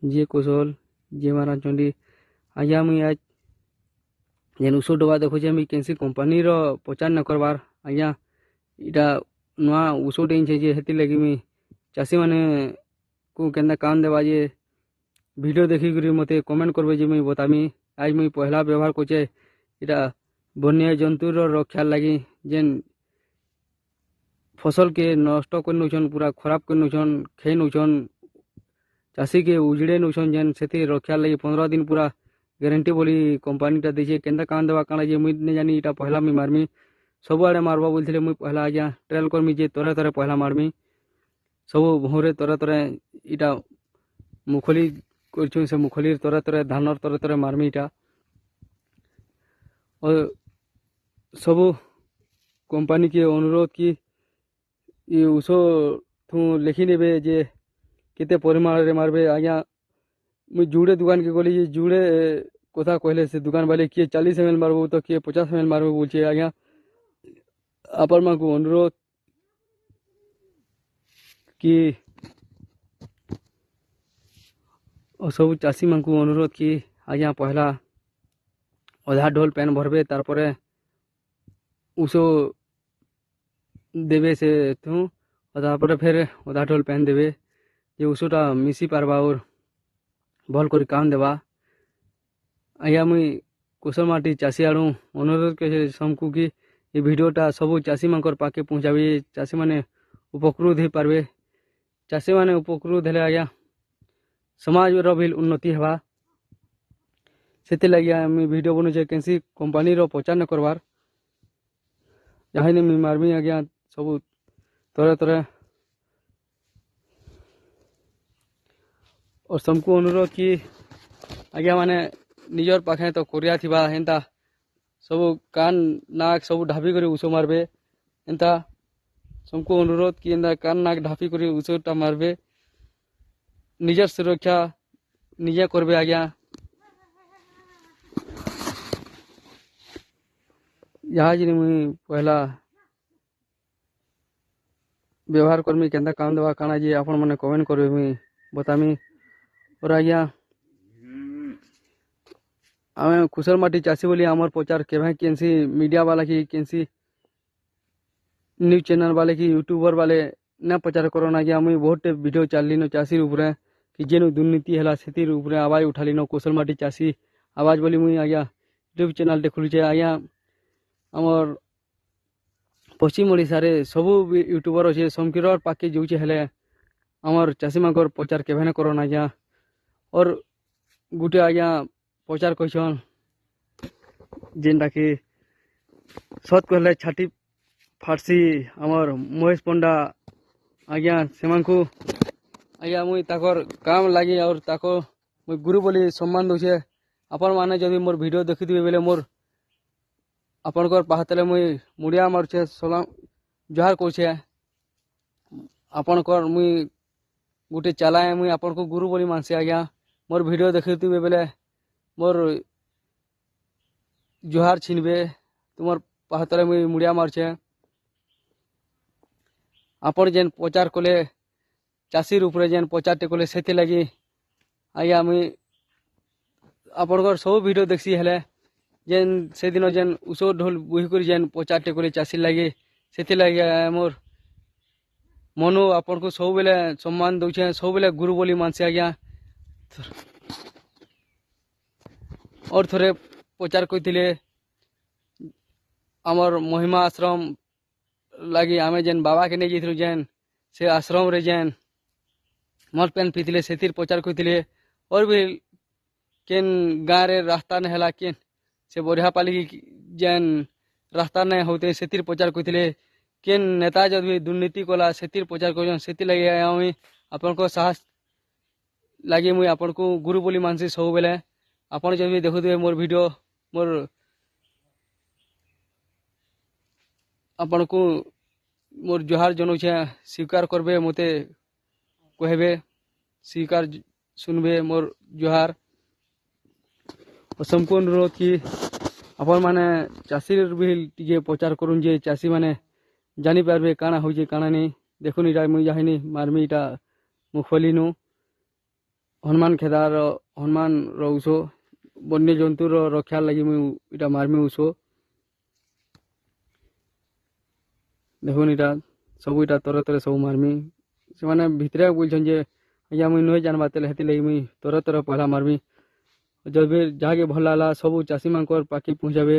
जे कौशल जे महाराज चंडी आज्ञा मुई आज जेन ऊस डबा देखुचे मुई केनसी कंपनी रो प्रचार न करवार आज्ञा इटा नुआ ऊस डेइछे जे हेति लगी मुई चाषी माने को केन्दा काम देवा जे वीडियो देखी करी मते कमेंट करबे जे मुई बतामी आज मुई पहला व्यवहार कोचे इटा वन्य जंतु रो रक्षा लगी जेन फसल के नष्ट कर नौछन पूरा खराब कर नौछन खे नौछन चाषी के उजड़े नौछन जेन से रक्षा लगी 15 दिन पूरा गारंटी बोली कंपनीटा देछे केन्दा काम देवा काଣା जे मुई ने जानी इटा पहला मुई मारमी सब आड़े मारबा बोलथिले मुई पहला आज्ञा ट्रायल करमी जे तरे तरे पहला मारमी सब भौरे तरे तरे इटा मुखली करछु से मुखली तरे तरे धानर तरे तरे मारमी इटा और सब कंपनी के अनुरोध की ये ऊसो थू लिखी नेबे जे केते परिमाण रे मारबे आज्ञा मुई जुड़े दुकान के गली जुड़े कथा कहले से दुकान वाले किए 40 ml मारबो तो किए 50 ml मारबो बोलछे आज्ञा आपन मा को अनुरोध कि सब चाषी मान को अनुरोध कि आज्ञा पहला अधा ढोल पैन भरबे तारपरे ऊसो देवे से थू तारपरे फिर अधा ढोल पैन देवे जे ऊसोटा मिसी पारबा और भल कर काम देवा आज्ञा मुई कुशल माटी चाषी आड़ू अनुरोध करे समकू कि ये वीडियोटा सब चाषी मानकर पाके पहुँचाबी चाषी माने उपकृत हो पारबे चाषी माने उपकृत हेले आज्ञा समाज रो भी उन्नति हेबा सेते लगी मुई वीडियो बनुचे केनसी कंपनी रो प्रचार न करवार जहाँ मुई मारमी आज्ञा सब तरे तरे और समको अनुरोध कि आज्ञा माने निजर पाखे तो कोरिया थिबा हेंता सब कान नाक सब ढापी करी ऊसो मारबे एंता समको अनुरोध कि एंता कान नाक ढापी करी ऊसोटा मारबे निजर सुरक्षा निजे करबे आज्ञा यहाँ जी मुई पहला व्यवहार करमी केंदा काम देवा काना जी आपण माने कमेंट करबे मुई बतामी और आज्ञा आमे कुशल माटी चाषी बोली आमर प्रचार केभे केनसी मीडिया वाला की केनसी न्यूज चैनल वाले की यूट्यूबर वाले न प्रचार करना आज्ञा मुई बहुत वीडियो चालिनो चाषी उपरे कि जेनु दुर्नीति हैला सेतिर उपरे आवाज उठालिनो कुशल माटी चाषी आवाज बोली मुई आज्ञा यूट्यूब चैनल देखुलुचे आज्ञा आमर पश्चिम ओडिशा रे सबु यूट्यूबर अच्छे समकीर पाके जाऊे हेले आमर चाषी मानकर प्रचार केभे न करना आज्ञा और गुटे आज्ञा प्रचार कहन जेनटा कि सत कहले छाटी फाटसी आमर महेश पंडा आज्ञा सेमानकु आज्ञा मुई ताकर काम लगी और ताको मुई गुरु बोली सम्मान दउछे आपण माने जदि मोर वीडियो देखिथिबे बेले मोर आपनकर पाहतले मुई मुड़िया मारछे सलाम जोहार कहछे आपनकर मुई गुटे चलाए मुई आपनको गुरु बोली मानसे आज्ञा मोर वीडियो देखिथिबे बेले मोर जोहार छिनबे तुमर पाहतले मुई मुड़िया मारछे आपण जेन प्रचार कले चाषी रूपरे जेन प्रचारटे कले सेति लगी आज्ञा मुई आपनकर सब वीडियो देखसी हेले जेन से दिन जेन ऊसो ढोल बुही कर जेन प्रचारटे कले चाषी लगे सेति लगी मोर मनु आपन को सब बेले सम्मान दउछे सब बेले गुरु बोली मानसे आज्ञा और थोड़े प्रचार करथिले आमर महिमा आश्रम लगी आमे जेन बाबा के नहीं जाइथिलु जेन से आश्रम रे जेन मल पेन पीथिले सेतिर प्रचार करथिले और भी केन गाँव रे रास्ता न हैला केन से बढ़िया पाली जेन रास्ता नहीं होते सेतिर प्रचार करथिले केन नेता जब भी दुर्नीति कला सेतिर प्रचार कर सेति लगे मुई आपन को साहस लगे मुई आपन को गुरु बोली मानसी सब बेले आपन जब भी देखुथिबे मोर वीडियो मोर आपन को मोर जोहार जनौछे स्वीकार करबे मते कहबे स्वीकार सुनबे मोर जोहार और संपूर्ण अनुरोध कि आपण माने चाषी भी टिके प्रचार करुन जे चाषी माने जानी पारबे काना होजे काना नहीं देखुन इटा मुई जाहिनी मारमी इटा मुखली नु ହନୁମାନ ଖେଦାର ହନୁମାନର ଔଷ ବନ୍ୟଜନ୍ତୁର ରକ୍ଷା ଲାଗି ମୁଇଁ ଇଟା ମାରମି ଔଷ। ଦେଖୁନ୍ ଇଟା ସବୁ ଇଟା ତରେ ତରେ ସବୁ ମାରମି। ସେମାନେ ଭିତରେ ବୋଲଛନ୍ ଯେ ଆଜ୍ଞା ମୁଇଁ ନୁହେଁ ଜାନବା ତେଲେ ହେଥିର୍ଲାଗି ମୁଇଁ ତରେ ତରେ ପହଲା ମାରମି। ଯଦି ଯାହାକେ ଭଲ ଲାଗଲା ସବୁ ଚାଷୀମାନଙ୍କର ପାଖେ ପହଞ୍ଚାବେ।